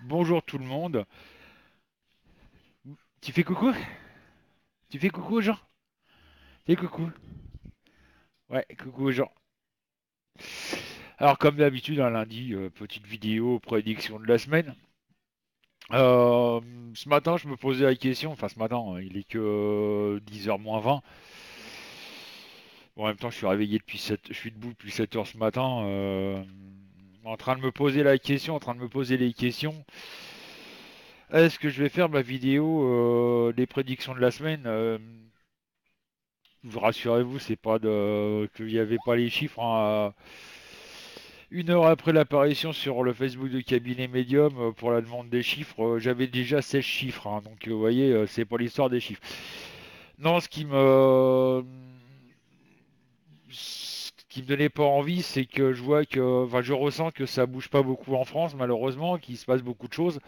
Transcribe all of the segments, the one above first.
Bonjour tout le monde. Tu fais coucou? Tu fais coucou aux gens? Fais coucou. Ouais, coucou aux gens. Alors comme d'habitude, un lundi, petite vidéo prédiction de la semaine. Euh, Ce matin, je me posais la question, enfin ce matin, hein, il est que 10h moins 20. Bon, en même temps, je suis réveillé depuis 7, je suis debout depuis 7 heures ce matin, en train de me poser la question, en train de me poser les questions. Est-ce que je vais faire ma vidéo des prédictions de la semaine? Rassurez-vous, c'est pas de qu'il n'y avait pas les chiffres, hein. Une heure après l'apparition sur le Facebook de Cabinet Medium pour la demande des chiffres, j'avais déjà 16 chiffres, hein. Donc vous voyez, c'est pas l'histoire des chiffres. Non, ce qui me donnait pas envie, c'est que je vois que, enfin, je ressens que ça bouge pas beaucoup en France, malheureusement, qu'il se passe beaucoup de choses.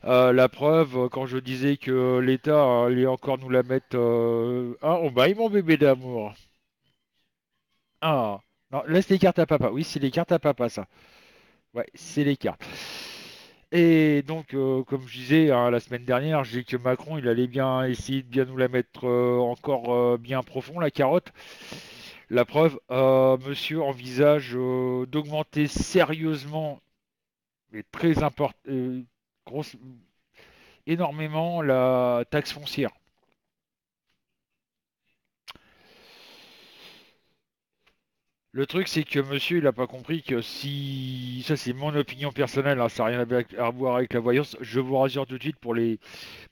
La preuve, quand je disais que l'État allait encore nous la mettre. Ah, oh bah, mon bébé d'amour. Ah, non, laisse les cartes à papa. Oui, c'est les cartes à papa, ça. Ouais, c'est les cartes. Et donc, comme je disais hein, la semaine dernière, j'ai dit que Macron, il allait bien essayer de bien nous la mettre encore bien profond, la carotte. La preuve, monsieur envisage d'augmenter sérieusement, mais très important, grosse, énormément la taxe foncière. Le truc, c'est que monsieur, il n'a pas compris que si. Ça, c'est mon opinion personnelle, hein, ça n'a rien à voir avec la voyance. Je vous rassure tout de suite pour les.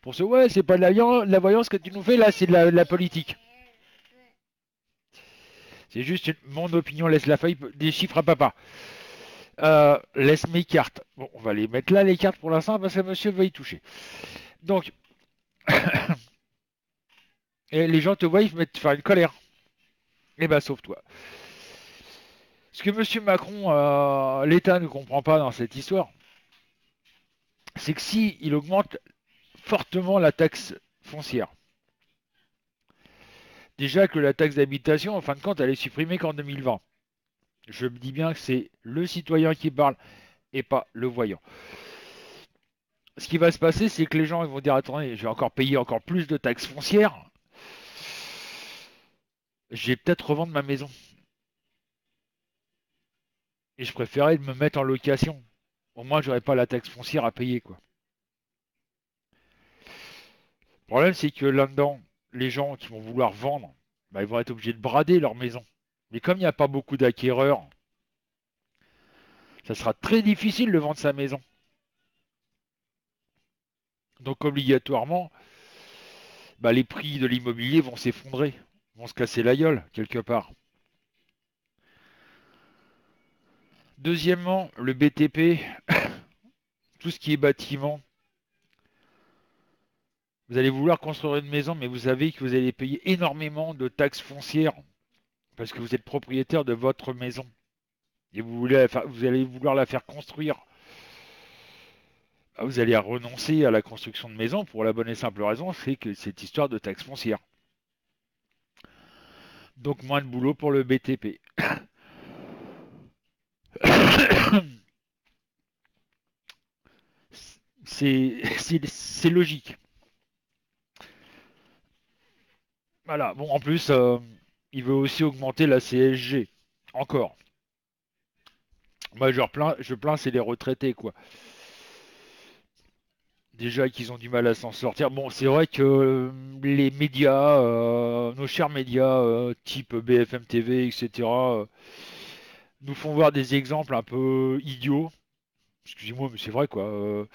Pour ce. Ouais, c'est pas de la voyance que tu nous fais là, c'est de la politique. C'est juste mon opinion, laisse la feuille des chiffres à papa. Laisse mes cartes. Bon, on va les mettre là, les cartes pour l'instant, parce que monsieur va y toucher. Donc, et les gens te voient, ils te mettent faire une colère. Eh ben, sauve-toi. Ce que monsieur Macron, l'État ne comprend pas dans cette histoire, c'est que si il augmente fortement la taxe foncière. Déjà que la taxe d'habitation, en fin de compte, elle est supprimée qu'en 2020. Je me dis bien que c'est le citoyen qui parle et pas le voyant. Ce qui va se passer, c'est que les gens ils vont dire attendez, je vais encore payer encore plus de taxes foncières. Je vais peut-être revendre ma maison. Et je préférais me mettre en location. Au moins, j'aurais pas la taxe foncière à payer, quoi. Le problème, c'est que là-dedans, les gens qui vont vouloir vendre, bah, ils vont être obligés de brader leur maison. Mais comme il n'y a pas beaucoup d'acquéreurs, ça sera très difficile de vendre sa maison. Donc obligatoirement, bah, les prix de l'immobilier vont s'effondrer, vont se casser la gueule quelque part. Deuxièmement, le BTP, tout ce qui est bâtiment, vous allez vouloir construire une maison, mais vous savez que vous allez payer énormément de taxes foncières parce que vous êtes propriétaire de votre maison et vous allez vouloir la faire construire. Vous allez renoncer à la construction de maison pour la bonne et simple raison, c'est que cette histoire de taxes foncières. Donc moins de boulot pour le BTP. C'est logique. Voilà. Bon, en plus, il veut aussi augmenter la CSG. Encore. Moi, je plains, c'est les retraités, quoi. Déjà qu'ils ont du mal à s'en sortir. Bon, c'est vrai que les médias, nos chers médias, type BFM TV, etc., nous font voir des exemples un peu idiots. Excusez-moi, mais c'est vrai, quoi.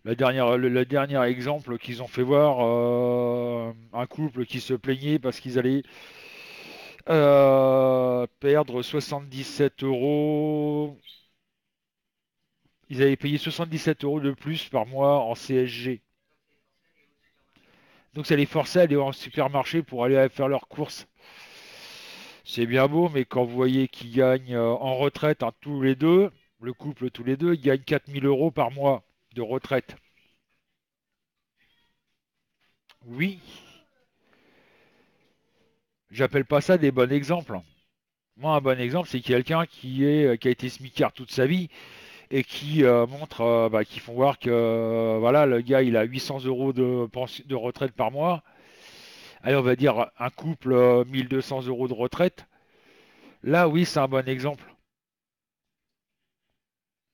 Le dernier exemple qu'ils ont fait voir, un couple qui se plaignait parce qu'ils allaient perdre 77 euros. Ils avaient payé 77 euros de plus par mois en CSG. Donc ça les forçait à aller en supermarché pour aller faire leurs courses. C'est bien beau, mais quand vous voyez qu'ils gagnent en retraite hein, tous les deux, le couple tous les deux, ils gagnent 4000 euros par mois de retraite. Oui, j'appelle pas ça des bons exemples. Moi, un bon exemple, c'est quelqu'un qui a été smicard toute sa vie et qui montrent, qui font voir que voilà, le gars il a 800 euros de retraite par mois. Allez, on va dire un couple 1200 euros de retraite. Là, oui, c'est un bon exemple.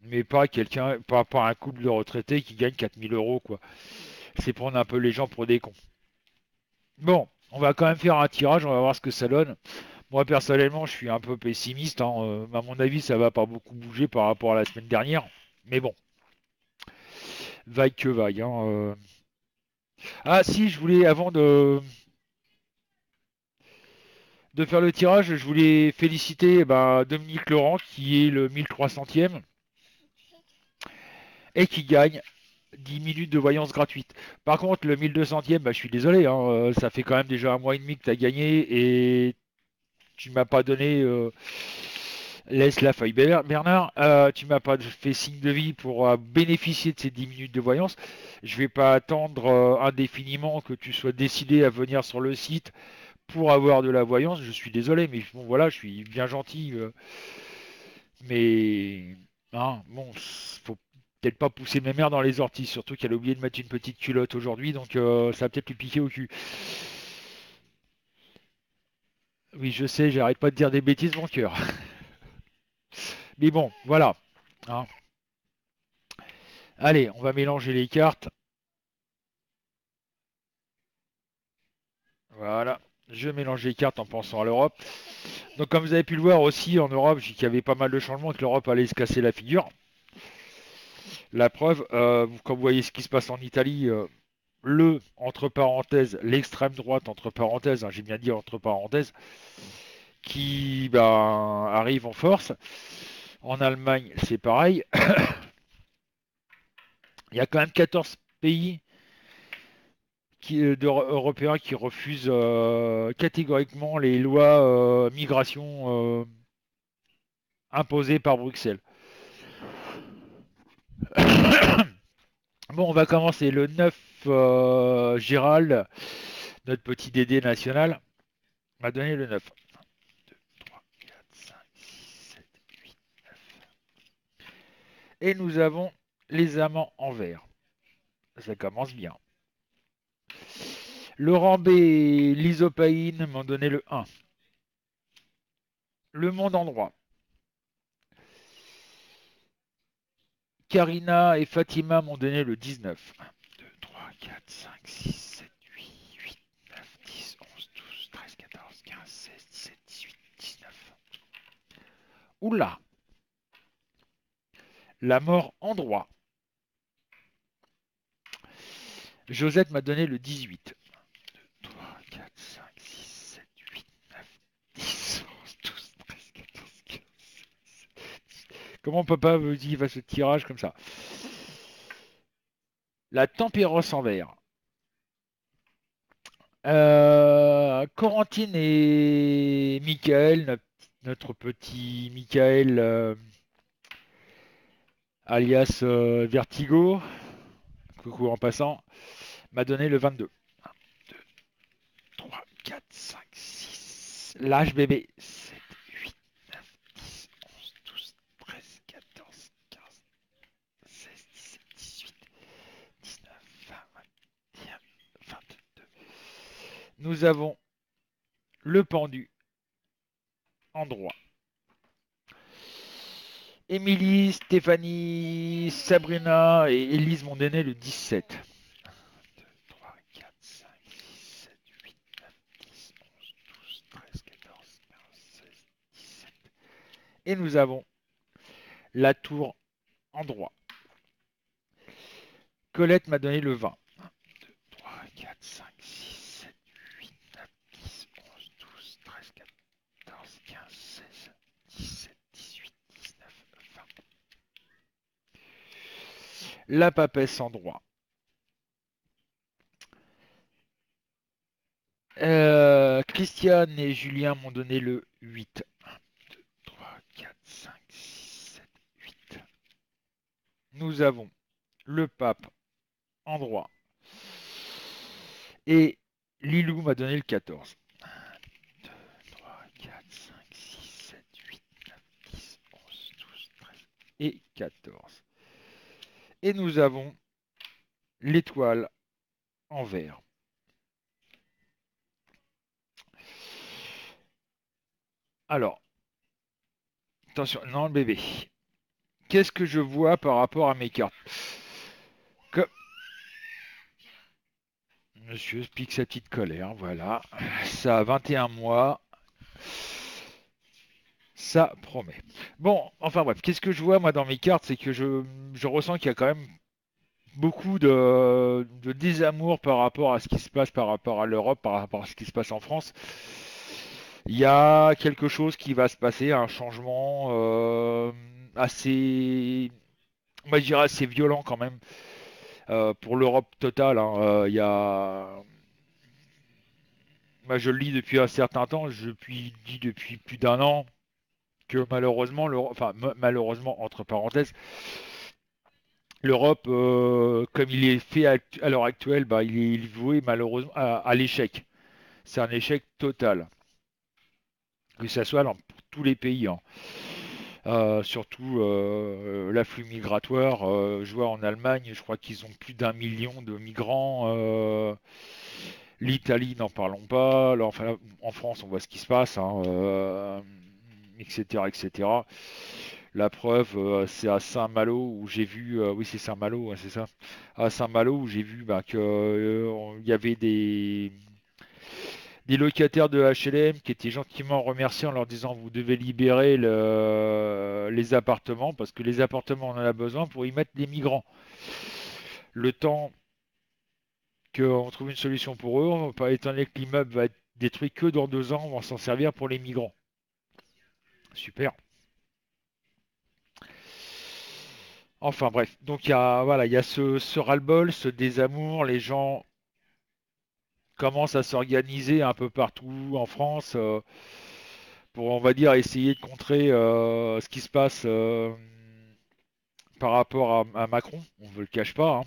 Mais pas quelqu'un, pas un couple de retraités qui gagne 4000 euros, quoi. C'est prendre un peu les gens pour des cons. Bon, on va quand même faire un tirage, on va voir ce que ça donne. Moi, personnellement, je suis un peu pessimiste, hein. À mon avis, ça va pas beaucoup bouger par rapport à la semaine dernière. Mais bon, vaille que vaille, hein. Ah, si, je voulais, avant de faire le tirage, je voulais féliciter Dominique Laurent, qui est le 1300e et qui gagne 10 minutes de voyance gratuite. Par contre, le 1200e, je suis désolé, hein, ça fait quand même déjà un mois et demi que tu as gagné et tu m'as pas donné, laisse la feuille Bernard, tu m'as pas fait signe de vie pour bénéficier de ces 10 minutes de voyance. Je vais pas attendre indéfiniment que tu sois décidé à venir sur le site pour avoir de la voyance. Je suis désolé, mais bon voilà, je suis bien gentil, mais hein, bon, faut peut-être pas pousser mes mères dans les orties, surtout qu'elle a oublié de mettre une petite culotte aujourd'hui, donc ça va peut-être lui piquer au cul. Oui, je sais, j'arrête pas de dire des bêtises, mon cœur. Mais bon, voilà. Hein. Allez, on va mélanger les cartes. Voilà. Je mélange les cartes en pensant à l'Europe. Donc, comme vous avez pu le voir aussi, en Europe, j'ai qu'il y avait pas mal de changements, que l'Europe allait se casser la figure. La preuve, quand vous voyez ce qui se passe en Italie, entre parenthèses, l'extrême droite, entre parenthèses, hein, j'ai bien dit entre parenthèses, qui arrive en force. En Allemagne, c'est pareil. Il y a quand même 14 pays européens qui refusent catégoriquement les lois migration imposées par Bruxelles. Bon, on va commencer le 9. Gérald, notre petit Dédé national, m'a donné le 9. 2, 3, 4, 5, 6, 7, 8, 9. Et nous avons les amants en vert. Ça commence bien. Laurent B et l'Isopaïne m'ont donné le 1. Le monde en droit. Karina et Fatima m'ont donné le 19. 1, 2, 3, 4, 5, 6, 7, 8, 8, 9, 10, 11, 12, 13, 14, 15, 16, 17, 18, 19. Oula. La mort en droit. Josette m'a donné le 18. 1, 2, 3, 4, 5, 6, 7, 8, 9, 10, 11, 12, 13, 14, 15, 16. Comment papa veut dire qu'il fasse ce tirage comme ça? La tempérance en vert. Corentine et Michael, notre petit Michael, alias Vertigo, coucou en passant, m'a donné le 22. 1, 2, 3, 4, 5, 6. L'âge bébé. 7, 8, 9, 10, 11, 12, 13, 14, 15, 16, 17, 18, 19, 20, 21, 22. Nous avons le pendu en droit. Émilie, Stéphanie, Sabrina et Élise m'ont donné le 17. 1, 2, 3, 4, 5, 6, 7, 8, 9, 10, 11, 12, 13, 14, 15, 16, 17. Et nous avons la tour en droit. Colette m'a donné le 20. 1, 2, 3, 4, 5, 6, 7, 8, 9, 10, 11, 12, 13, 14, 15, 16, 17, 18, 19, 20. La papesse en droit. Christiane et Julien m'ont donné le 8. 1, 2, 3, 4, 5, 6, 7, 8. Nous avons le pape en droit. Et Lilou m'a donné le 14. 1, 2, 3, 4, 5, 6, 7, 8, 9, 10, 11, 12, 13 et 14. Et nous avons l'étoile en vert. Alors, attention, non, le bébé. Qu'est-ce que je vois par rapport à mes cartes? Que... Monsieur pique sa petite colère, voilà. Ça a 21 mois. Ça promet. Bon, enfin bref, qu'est-ce que je vois moi dans mes cartes? C'est que je ressens qu'il y a quand même beaucoup de désamour par rapport à ce qui se passe par rapport à l'Europe, par rapport à ce qui se passe en France. Il y a quelque chose qui va se passer, un changement assez, moi je dirais assez violent quand même pour l'Europe totale, hein. Il y a, moi je le lis depuis un certain temps, je puis dis depuis plus d'un an que malheureusement, enfin malheureusement entre parenthèses, l'Europe, comme il est fait à l'heure actuelle, bah, il est voué malheureusement à l'échec. C'est un échec total, que ce soit dans tous les pays, hein. Surtout l'afflux migratoire. Je vois en Allemagne, je crois qu'ils ont plus d'1 million de migrants. L'Italie, n'en parlons pas. Là, enfin, là, en France, on voit ce qui se passe, hein, etc., etc. La preuve, c'est à Saint-Malo où j'ai vu, oui c'est Saint-Malo, ouais, c'est ça, à Saint-Malo où j'ai vu bah, que il y avait des locataires de HLM qui étaient gentiment remerciés en leur disant vous devez libérer les appartements parce que les appartements on en a besoin pour y mettre des migrants. Le temps qu'on trouve une solution pour eux, pas étant donné que l'immeuble va être détruit que dans 2 ans, on va s'en servir pour les migrants. Super. Enfin bref, donc il y a, voilà, il y a ce ras-le-bol, ce désamour, les gens commencent à s'organiser un peu partout en France pour, on va dire, essayer de contrer ce qui se passe par rapport à Macron. On ne le cache pas, hein.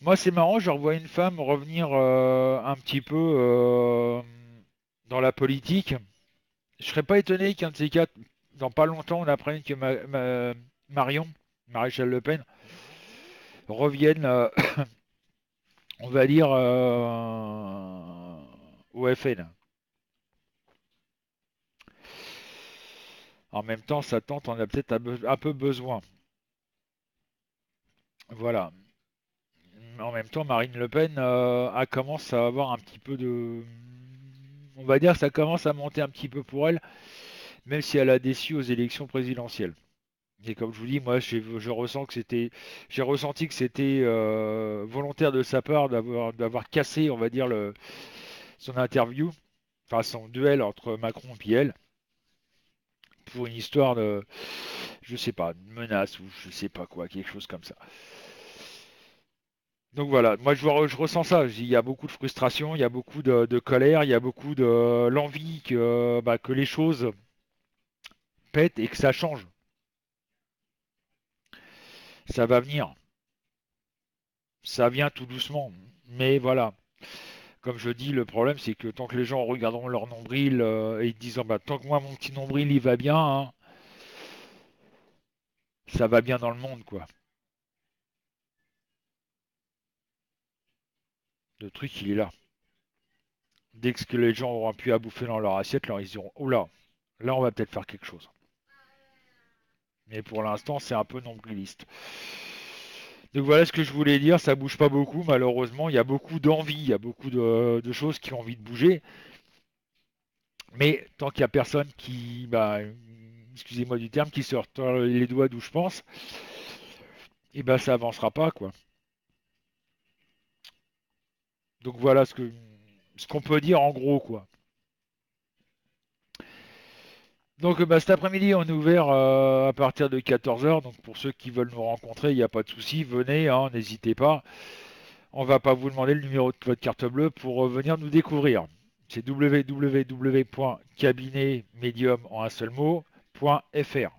Moi, c'est marrant, je revois une femme revenir un petit peu dans la politique. Je serais pas étonné qu'un de ces quatre, dans pas longtemps, on apprenne que Marion, Maréchal Le Pen, revienne, on va dire, au FN. En même temps, sa tante en a peut-être un peu besoin. Voilà. En même temps, Marine Le Pen commence à avoir un petit peu de... On va dire que ça commence à monter un petit peu pour elle, même si elle a déçu aux élections présidentielles. Et comme je vous dis, moi, je ressens que j'ai ressenti que c'était volontaire de sa part d'avoir cassé, on va dire, son interview, enfin son duel entre Macron et elle, pour une histoire de, je sais pas, de menace ou je sais pas quoi, quelque chose comme ça. Donc voilà, moi je ressens ça. Il y a beaucoup de frustration, il y a beaucoup de colère, il y a beaucoup de l'envie que les choses pètent et que ça change. Ça va venir, ça vient tout doucement, mais voilà. Comme je dis, le problème c'est que tant que les gens regarderont leur nombril et ils disent bah, tant que moi mon petit nombril il va bien, hein, ça va bien dans le monde quoi. Le truc il est là. Dès que les gens auront pu à bouffer dans leur assiette, alors ils diront oh là on va peut-être faire quelque chose. Mais pour l'instant c'est un peu nombriliste. Donc voilà ce que je voulais dire, ça bouge pas beaucoup malheureusement, il y a beaucoup d'envie, il y a beaucoup de choses qui ont envie de bouger, mais tant qu'il y a personne qui, bah, excusez-moi du terme, qui sort les doigts d'où je pense, et ben ça avancera pas quoi. Donc voilà ce qu'on peut dire en gros quoi. Donc bah, cet après-midi on est ouvert à partir de 14 heures. Donc pour ceux qui veulent nous rencontrer, il n'y a pas de souci, venez, hein, n'hésitez pas. On va pas vous demander le numéro de votre carte bleue pour venir nous découvrir. C'est www.cabinetmedium en un seul mot.fr.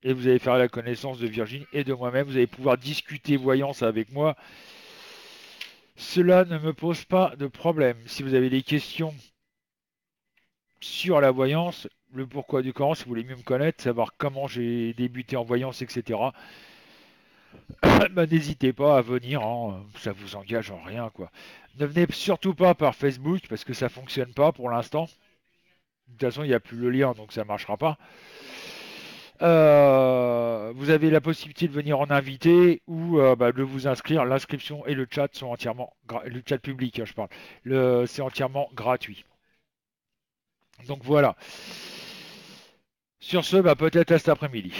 Et vous allez faire la connaissance de Virginie et de moi-même. Vous allez pouvoir discuter voyance avec moi. Cela ne me pose pas de problème. Si vous avez des questions sur la voyance, le pourquoi du comment, si vous voulez mieux me connaître, savoir comment j'ai débuté en voyance, etc. Bah, n'hésitez pas à venir, hein, ça vous engage en rien, quoi. Ne venez surtout pas par Facebook parce que ça fonctionne pas pour l'instant. De toute façon, il n'y a plus le lien, donc ça marchera pas. Vous avez la possibilité de venir en invité ou bah, de vous inscrire. L'inscription et le chat sont entièrement le chat public, hein, je parle. C'est entièrement gratuit. Donc voilà. Sur ce, bah, peut-être à cet après-midi.